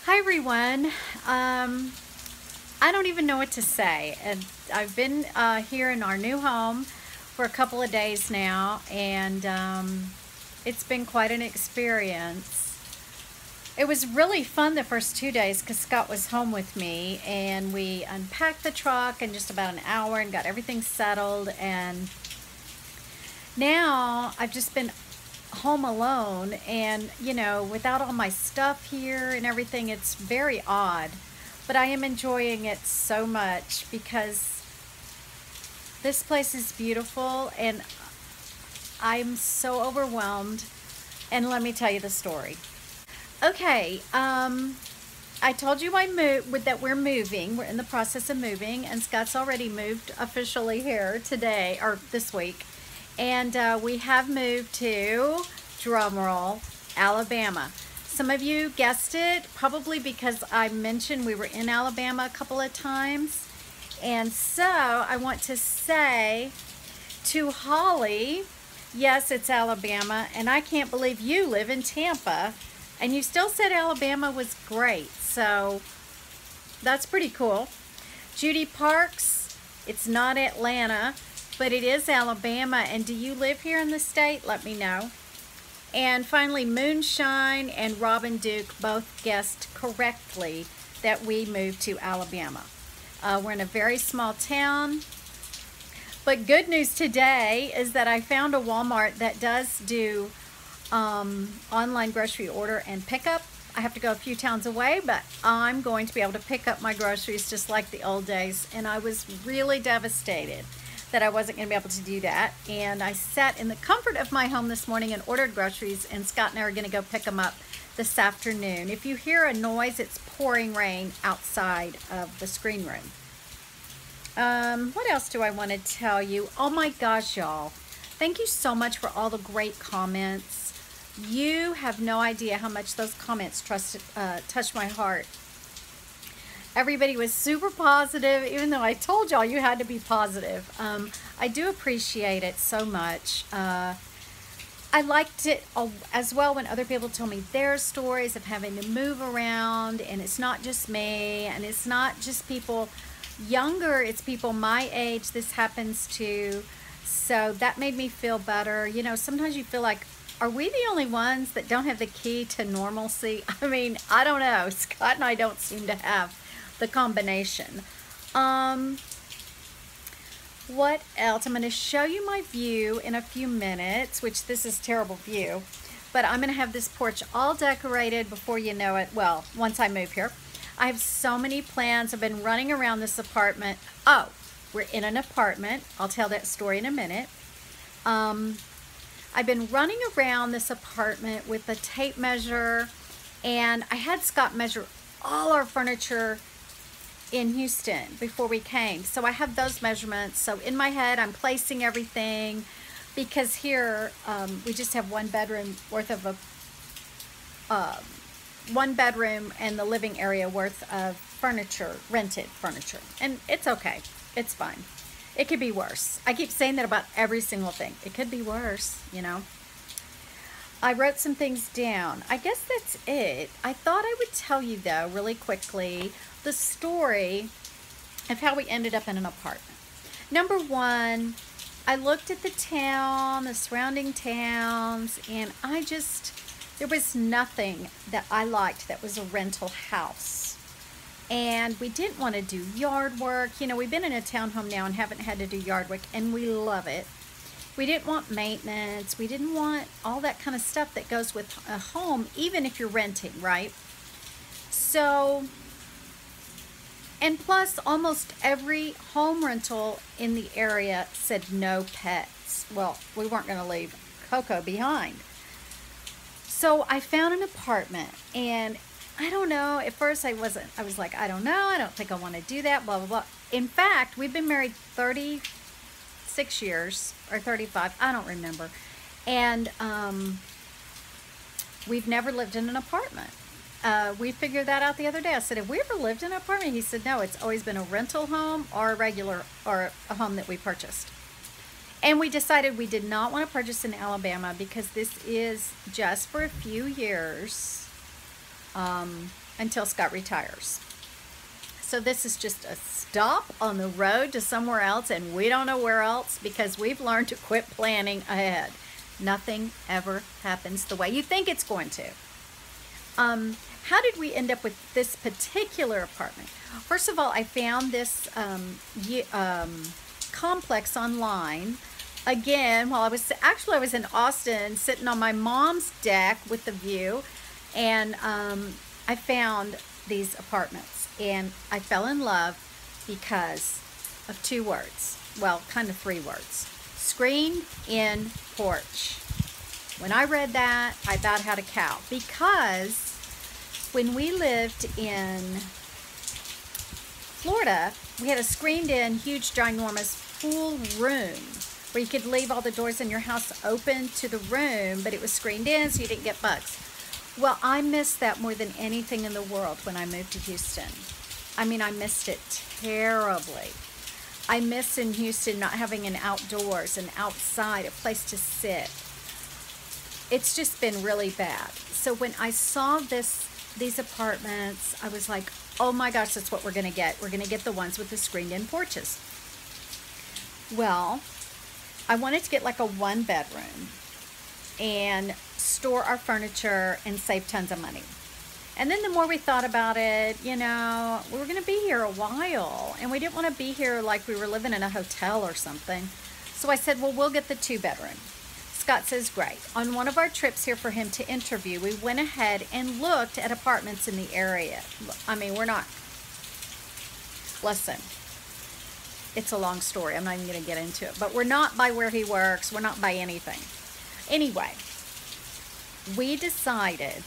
Hi everyone. I don't even know what to say. And I've been here in our new home for a couple of days now, and it's been quite an experience. It was really fun the first 2 days because Scott was home with me, and we unpacked the truck in just about an hour and got everything settled. And now I've just been home alone, and without all my stuff here and everything, it's very odd, but I am enjoying it so much because this place is beautiful and I'm so overwhelmed. And let me tell you the story. Okay, I told you that we're moving. We're in the process of moving, and Scott's already moved officially here today or this week. And we have moved to, drumroll, Alabama. Some of you guessed it, probably because I mentioned we were in Alabama a couple of times. And so I want to say to Holly, yes, it's Alabama, and I can't believe you live in Tampa, and you still said Alabama was great. So that's pretty cool. Judy Parks, it's not Atlanta, but it is Alabama. And do you live here in the state? Let me know. And finally, Moonshine and Robin Duke both guessed correctly that we moved to Alabama. We're in a very small town. But good news today is that I found a Walmart that does do online grocery order and pickup. I have to go a few towns away, but I'm going to be able to pick up my groceries just like the old days. And I was really devastated that I wasn't going to be able to do that. And I sat in the comfort of my home this morning and ordered groceries, and Scott and I are going to go pick them up this afternoon. If you hear a noise, it's pouring rain outside of the screen room. What else do I want to tell you? Oh my gosh, y'all. Thank you so much for all the great comments. You have no idea how much those comments touched my heart. Everybody was super positive, even though I told y'all you had to be positive. I do appreciate it so much. I liked it as well when other people told me their stories of having to move around, and it's not just me, and it's not just people younger, it's people my age this happens to. So that made me feel better. You know, sometimes you feel like, are we the only ones that don't have the key to normalcy? I mean, I don't know. Scott and I don't seem to have the combination. What else? I'm going to show you my view in a few minutes, which this is terrible view, but I'm going to have this porch all decorated before you know it. Well, once I move here. I have so many plans. I've been running around this apartment. Oh, we're in an apartment. I'll tell that story in a minute. I've been running around this apartment with a tape measure, and I had Scott measure all our furniture in Houston before we came. So I have those measurements. So in my head, I'm placing everything, because here we just have one bedroom worth of one bedroom and the living area worth of furniture, rented furniture. And it's okay. It's fine. It could be worse. I keep saying that about every single thing. It could be worse, you know. I wrote some things down. I guess that's it. I thought I would tell you, though, really quickly, the story of how we ended up in an apartment. Number one, I looked at the town, the surrounding towns, and there was nothing that I liked that was a rental house. And we didn't want to do yard work. You know, we've been in a townhome now and haven't had to do yard work, and we love it. We didn't want maintenance. We didn't want all that kind of stuff that goes with a home, even if you're renting, right? So, and plus, almost every home rental in the area said no pets. Well, we weren't going to leave Coco behind. So I found an apartment, and I don't know, at first I was like, I don't know, I don't think I want to do that, blah, blah, blah. In fact, we've been married 36 years, or 35, I don't remember. And we've never lived in an apartment. We figured that out the other day. I said, have we ever lived in an apartment? He said, no, it's always been a rental home or a home that we purchased. And we decided we did not want to purchase in Alabama because this is just for a few years. until Scott retires. So this is just a stop on the road to somewhere else, and we don't know where else because we've learned to quit planning ahead. Nothing ever happens the way you think it's going to. How did we end up with this particular apartment? First of all, I found this complex online. Again, while I was in Austin, sitting on my mom's deck with the view, and I found these apartments, and I fell in love because of 2 words. Well, kind of 3 words. Screened-in porch. When I read that, I about had a cow, because when we lived in Florida, we had a screened-in, huge, ginormous pool room where you could leave all the doors in your house open to the room, but it was screened in so you didn't get bugs. Well, I missed that more than anything in the world when I moved to Houston. I mean, I missed it terribly. I miss in Houston not having an outdoors, an outside, a place to sit. It's just been really bad. So when I saw these apartments, I was like, oh my gosh, that's what we're going to get. We're going to get the ones with the screened-in porches. Well, I wanted to get like a 1-bedroom and store our furniture and save tons of money. And then the more we thought about it, you know, we were going to be here a while, and we didn't want to be here like we were living in a hotel or something. So I said, well, we'll get the 2-bedroom. Scott says, great. On one of our trips here for him to interview, we went ahead and looked at apartments in the area. I mean, listen, it's a long story. I'm not even going to get into it. But we're not by where he works. We're not by anything. Anyway, we decided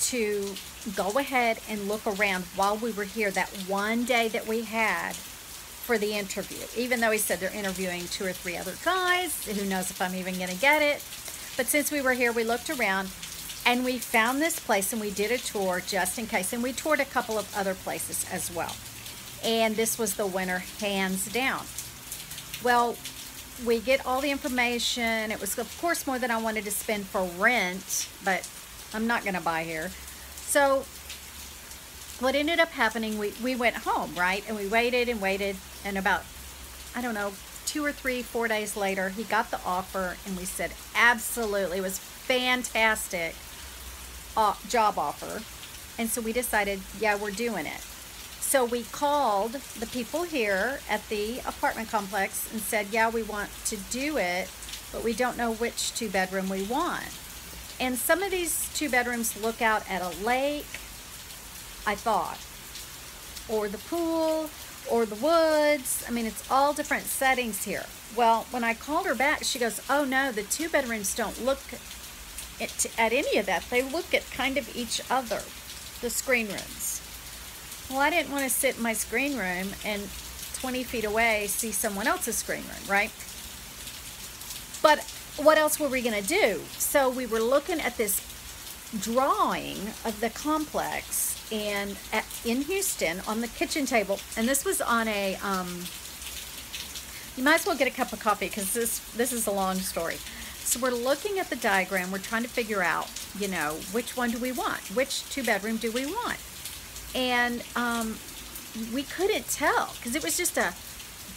to go ahead and look around while we were here that one day that we had for the interview. Even though he said they're interviewing 2 or 3 other guys. Who knows if I'm even going to get it. But since we were here, we looked around and we found this place, and we did a tour just in case. And we toured a couple of other places as well. And this was the winner, hands down. Well, we get all the information. It was, of course, more than I wanted to spend for rent, but I'm not going to buy here. So what ended up happening, we went home, right? And we waited and waited. And about, I don't know, 2 or 3, 4 days later, he got the offer. And we said, absolutely. It was fantastic job offer. And so we decided, yeah, we're doing it. So we called the people here at the apartment complex and said, yeah, we want to do it, but we don't know which 2-bedroom we want. And some of these 2-bedrooms look out at a lake, I thought, or the pool, or the woods. I mean, it's all different settings here. Well, when I called her back, she goes, oh no, the 2-bedrooms don't look at any of that. They look at kind of each other, the screen rooms. Well, I didn't want to sit in my screen room and 20 feet away see someone else's screen room, right? But what else were we going to do? So we were looking at this drawing of the complex and in Houston on the kitchen table. And this was on a, you might as well get a cup of coffee because this is a long story. So we're looking at the diagram. We're trying to figure out, you know, which one do we want? Which 2-bedroom do we want? And we couldn't tell because it was just a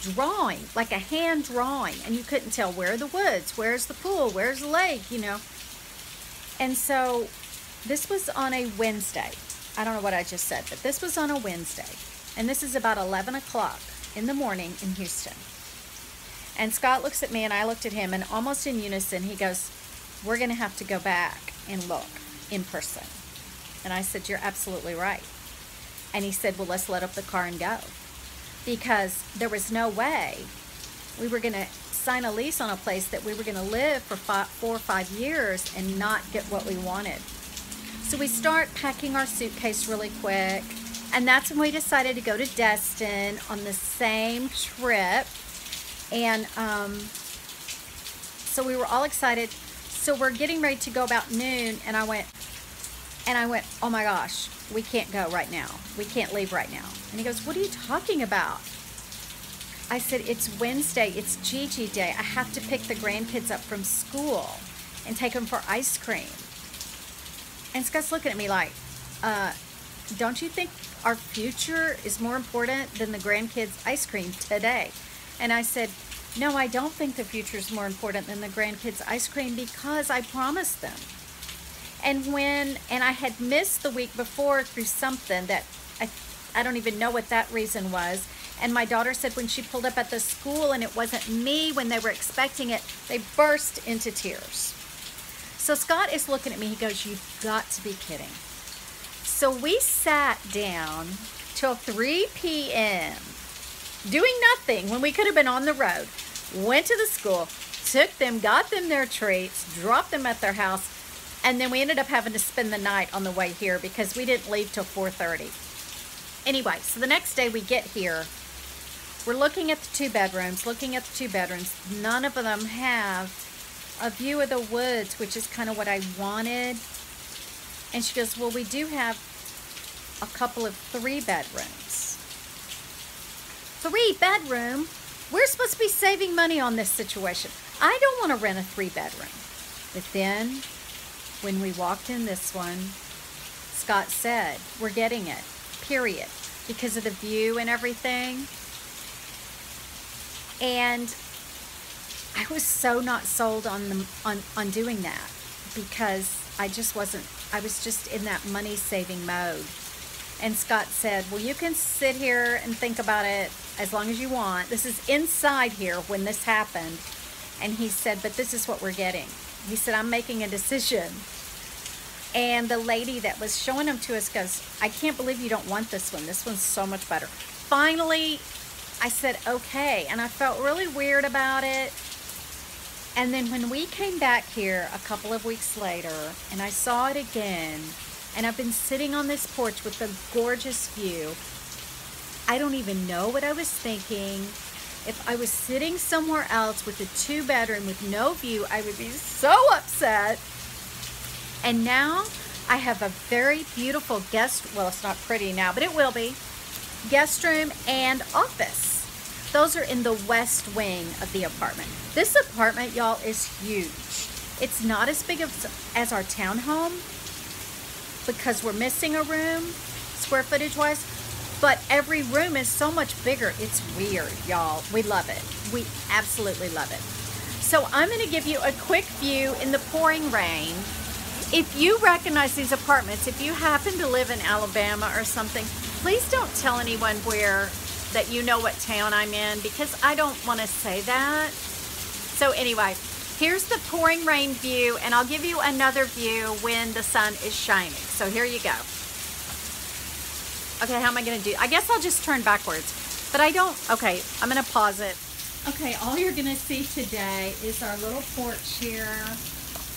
drawing, like a hand drawing, and you couldn't tell where are the woods, where's the pool, where's the lake, you know. And so this was on a Wednesday. I don't know what I just said, but this was on a Wednesday, and this is about 11 o'clock in the morning in Houston. And Scott looks at me and I looked at him, and almost in unison he goes, we're going to have to go back and look in person. And I said, you're absolutely right. And he said, well, let's load up the car and go. Because there was no way we were going to sign a lease on a place that we were going to live for 4 or 5 years and not get what we wanted. So we start packing our suitcase really quick. And that's when we decided to go to Destin on the same trip. And so we were all excited. So we're getting ready to go about noon. And I went, oh my gosh, we can't go right now. We can't leave right now. And he goes, what are you talking about? I said, it's Wednesday. It's Gigi Day. I have to pick the grandkids up from school and take them for ice cream. And Scott's looking at me like, don't you think our future is more important than the grandkids' ice cream today? And I said, no, I don't think the future is more important than the grandkids' ice cream because I promised them. And I had missed the week before through something that I don't even know what that reason was. And my daughter said when she pulled up at the school and it wasn't me when they were expecting it, they burst into tears. So Scott is looking at me, he goes, you've got to be kidding. So we sat down till 3 p.m. doing nothing when we could have been on the road. Went to the school, took them, got them their treats, dropped them at their house, and then we ended up having to spend the night on the way here because we didn't leave till 4:30. Anyway, so the next day we get here, we're looking at the 2 bedrooms, None of them have a view of the woods, which is kind of what I wanted. And she goes, well, we do have a couple of 3 bedrooms. 3 bedroom? We're supposed to be saving money on this situation. I don't want to rent a 3 bedroom. But then when we walked in this one, Scott said, we're getting it, period, because of the view and everything. And I was so not sold on doing that because I was just in that money saving mode. And Scott said, well, you can sit here and think about it as long as you want. This is inside here when this happened. And he said, but this is what we're getting. He said, I'm making a decision. And the lady that was showing them to us goes, I can't believe you don't want this one. This one's so much better. Finally, I said, okay. And I felt really weird about it. And then when we came back here a couple of weeks later and I saw it again, and I've been sitting on this porch with the gorgeous view, I don't even know what I was thinking. If I was sitting somewhere else with a 2 bedroom with no view, I would be so upset. And now I have a very beautiful well, it's not pretty now, but it will be, guest room and office. Those are in the west wing of the apartment. This apartment, y'all, is huge. It's not as big as our townhome because we're missing a room, square footage wise, but every room is so much bigger. It's weird, y'all. We love it. We absolutely love it. So I'm gonna give you a quick view in the pouring rain. If you recognize these apartments, if you happen to live in Alabama or something, please don't tell anyone that you know what town I'm in because I don't want to say that. So anyway, here's the pouring rain view, and I'll give you another view when the sun is shining. So here you go. Okay, how am I going to do? I guess I'll just turn backwards, but I don't. Okay, I'm going to pause it. Okay, all you're going to see today is our little porch here.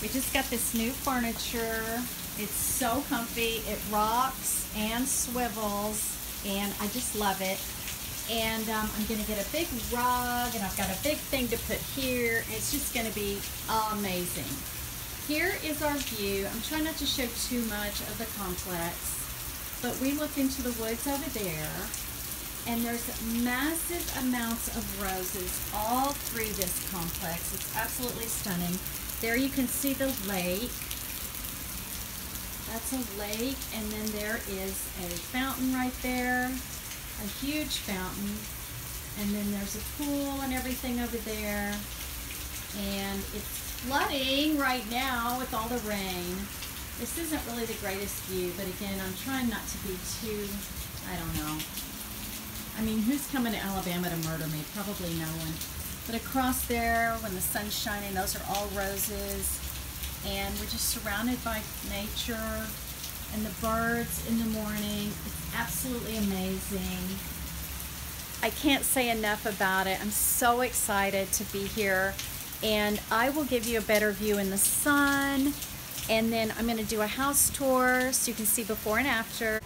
We just got this new furniture. It's so comfy. It rocks and swivels, and I just love it. And I'm going to get a big rug, and I've got a big thing to put here. It's just going to be amazing. Here is our view. I'm trying not to show too much of the complex, but we look into the woods over there, and there's massive amounts of roses all through this complex. It's absolutely stunning. There you can see the lake. That's a lake, and then there is a fountain right there. A huge fountain, and then there's a pool and everything over there, and it's flooding right now with all the rain. This isn't really the greatest view, but again, I'm trying not to be too, I don't know. I mean, who's coming to Alabama to murder me? Probably no one. But across there, when the sun's shining, those are all roses, and we're just surrounded by nature. And the birds in the morning. It's absolutely amazing. I can't say enough about it. I'm so excited to be here. And I will give you a better view in the sun. And then I'm going to do a house tour so you can see before and after.